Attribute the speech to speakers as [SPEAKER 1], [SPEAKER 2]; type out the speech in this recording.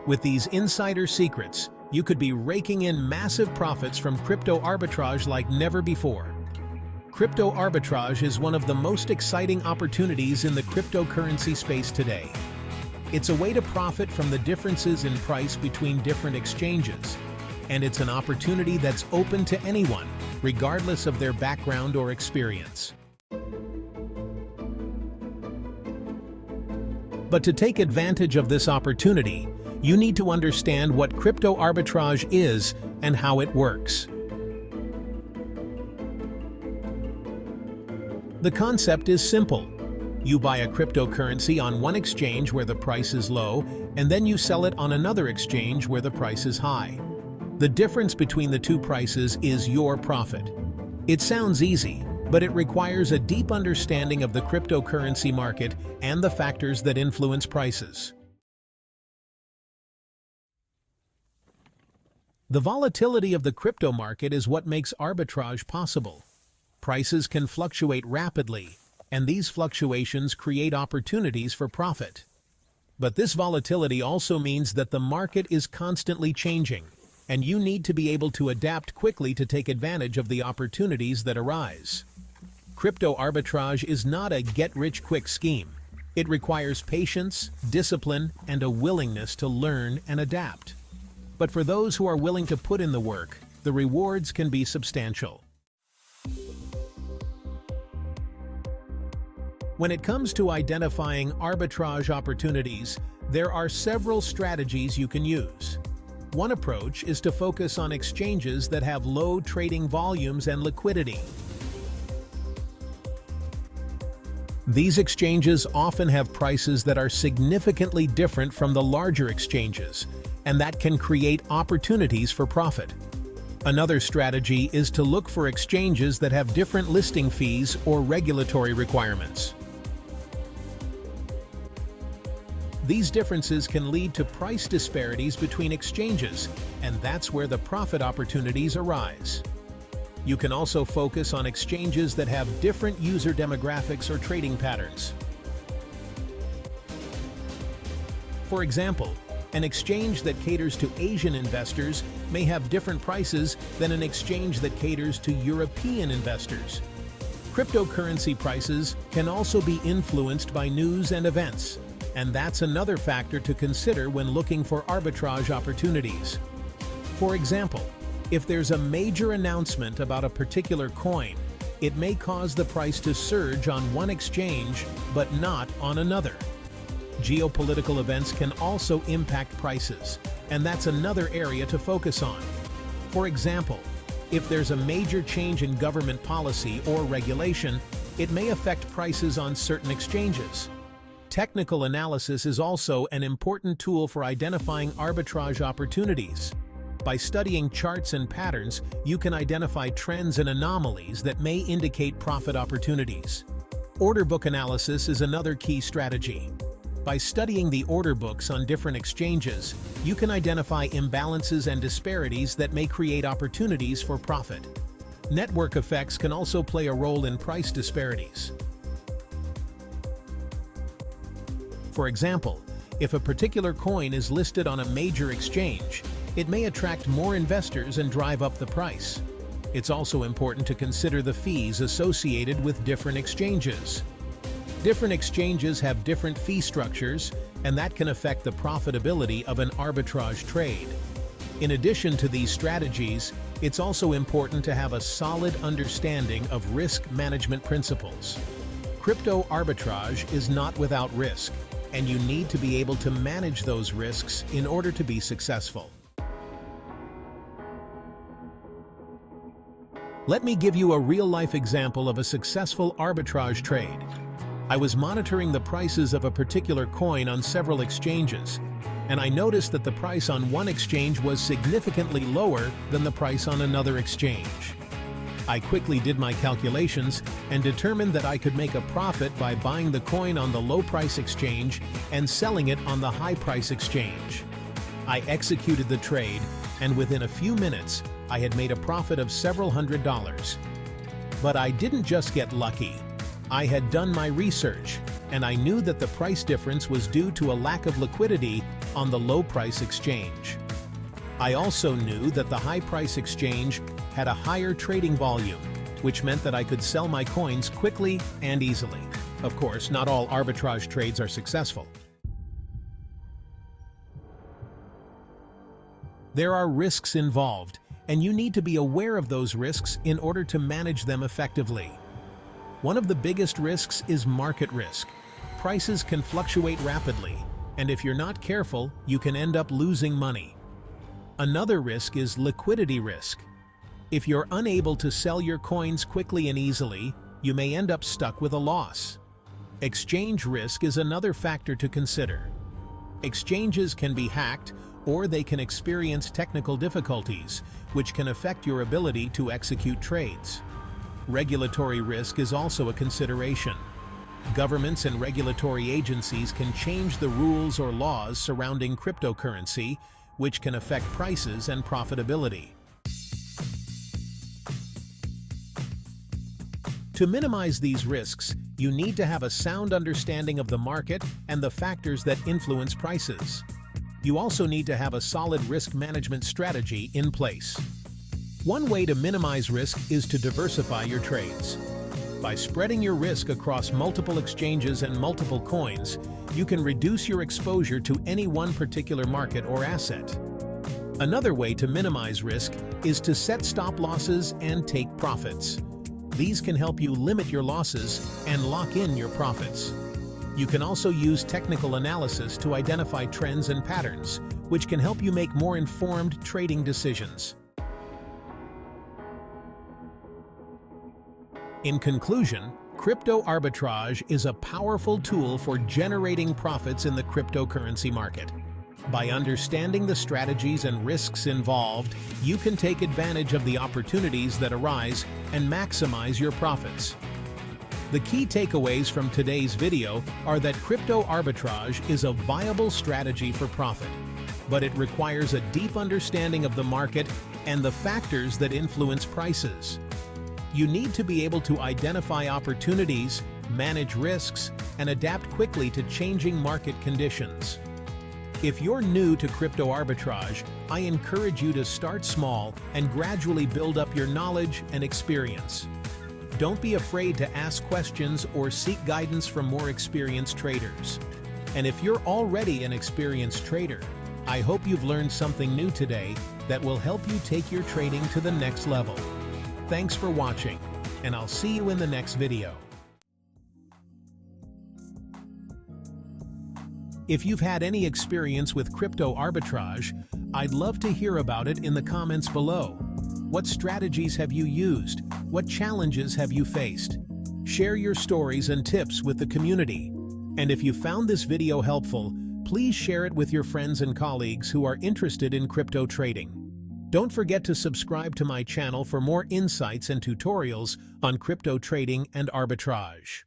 [SPEAKER 1] With these insider secrets, you could be raking in massive profits from crypto arbitrage like never before. Crypto arbitrage is one of the most exciting opportunities in the cryptocurrency space today. It's a way to profit from the differences in price between different exchanges, and it's an opportunity that's open to anyone, regardless of their background or experience. But to take advantage of this opportunity, you need to understand what crypto arbitrage is and how it works. The concept is simple. You buy a cryptocurrency on one exchange where the price is low, and then you sell it on another exchange where the price is high. The difference between the two prices is your profit. It sounds easy, but it requires a deep understanding of the cryptocurrency market and the factors that influence prices. The volatility of the crypto market is what makes arbitrage possible. Prices can fluctuate rapidly, and these fluctuations create opportunities for profit. But this volatility also means that the market is constantly changing, and you need to be able to adapt quickly to take advantage of the opportunities that arise. Crypto arbitrage is not a get-rich-quick scheme. It requires patience, discipline, and a willingness to learn and adapt. But for those who are willing to put in the work, the rewards can be substantial. When it comes to identifying arbitrage opportunities, there are several strategies you can use. One approach is to focus on exchanges that have low trading volumes and liquidity. These exchanges often have prices that are significantly different from the larger exchanges, and that can create opportunities for profit. Another strategy is to look for exchanges that have different listing fees or regulatory requirements. These differences can lead to price disparities between exchanges, and that's where the profit opportunities arise. You can also focus on exchanges that have different user demographics or trading patterns. For example, an exchange that caters to Asian investors may have different prices than an exchange that caters to European investors. Cryptocurrency prices can also be influenced by news and events, and that's another factor to consider when looking for arbitrage opportunities. For example, if there's a major announcement about a particular coin, it may cause the price to surge on one exchange but not on another. Geopolitical events can also impact prices, and that's another area to focus on. For example, if there's a major change in government policy or regulation, it may affect prices on certain exchanges. Technical analysis is also an important tool for identifying arbitrage opportunities. By studying charts and patterns, you can identify trends and anomalies that may indicate profit opportunities. Order book analysis is another key strategy. By studying the order books on different exchanges, you can identify imbalances and disparities that may create opportunities for profit. Network effects can also play a role in price disparities. For example, if a particular coin is listed on a major exchange, it may attract more investors and drive up the price. It's also important to consider the fees associated with different exchanges. Different exchanges have different fee structures, and that can affect the profitability of an arbitrage trade. In addition to these strategies, it's also important to have a solid understanding of risk management principles. Crypto arbitrage is not without risk, and you need to be able to manage those risks in order to be successful. Let me give you a real-life example of a successful arbitrage trade. I was monitoring the prices of a particular coin on several exchanges, and I noticed that the price on one exchange was significantly lower than the price on another exchange. I quickly did my calculations and determined that I could make a profit by buying the coin on the low-price exchange and selling it on the high-price exchange. I executed the trade, and within a few minutes, I had made a profit of several $100s. But I didn't just get lucky. I had done my research, and I knew that the price difference was due to a lack of liquidity on the low-price exchange. I also knew that the high-price exchange had a higher trading volume, which meant that I could sell my coins quickly and easily. Of course, not all arbitrage trades are successful. There are risks involved, and you need to be aware of those risks in order to manage them effectively. One of the biggest risks is market risk. Prices can fluctuate rapidly, and if you're not careful, you can end up losing money. Another risk is liquidity risk. If you're unable to sell your coins quickly and easily, you may end up stuck with a loss. Exchange risk is another factor to consider. Exchanges can be hacked, or they can experience technical difficulties, which can affect your ability to execute trades. Regulatory risk is also a consideration. Governments and regulatory agencies can change the rules or laws surrounding cryptocurrency, which can affect prices and profitability. To minimize these risks, you need to have a sound understanding of the market and the factors that influence prices. You also need to have a solid risk management strategy in place. One way to minimize risk is to diversify your trades. By spreading your risk across multiple exchanges and multiple coins, you can reduce your exposure to any one particular market or asset. Another way to minimize risk is to set stop losses and take profits. These can help you limit your losses and lock in your profits. You can also use technical analysis to identify trends and patterns, which can help you make more informed trading decisions. In conclusion, crypto arbitrage is a powerful tool for generating profits in the cryptocurrency market. By understanding the strategies and risks involved, you can take advantage of the opportunities that arise and maximize your profits. The key takeaways from today's video are that crypto arbitrage is a viable strategy for profit, but it requires a deep understanding of the market and the factors that influence prices. You need to be able to identify opportunities, manage risks, and adapt quickly to changing market conditions. If you're new to crypto arbitrage, I encourage you to start small and gradually build up your knowledge and experience. Don't be afraid to ask questions or seek guidance from more experienced traders. And if you're already an experienced trader, I hope you've learned something new today that will help you take your trading to the next level. Thanks for watching, and I'll see you in the next video. If you've had any experience with crypto arbitrage, I'd love to hear about it in the comments below. What strategies have you used? What challenges have you faced? Share your stories and tips with the community. And if you found this video helpful, please share it with your friends and colleagues who are interested in crypto trading. Don't forget to subscribe to my channel for more insights and tutorials on crypto trading and arbitrage.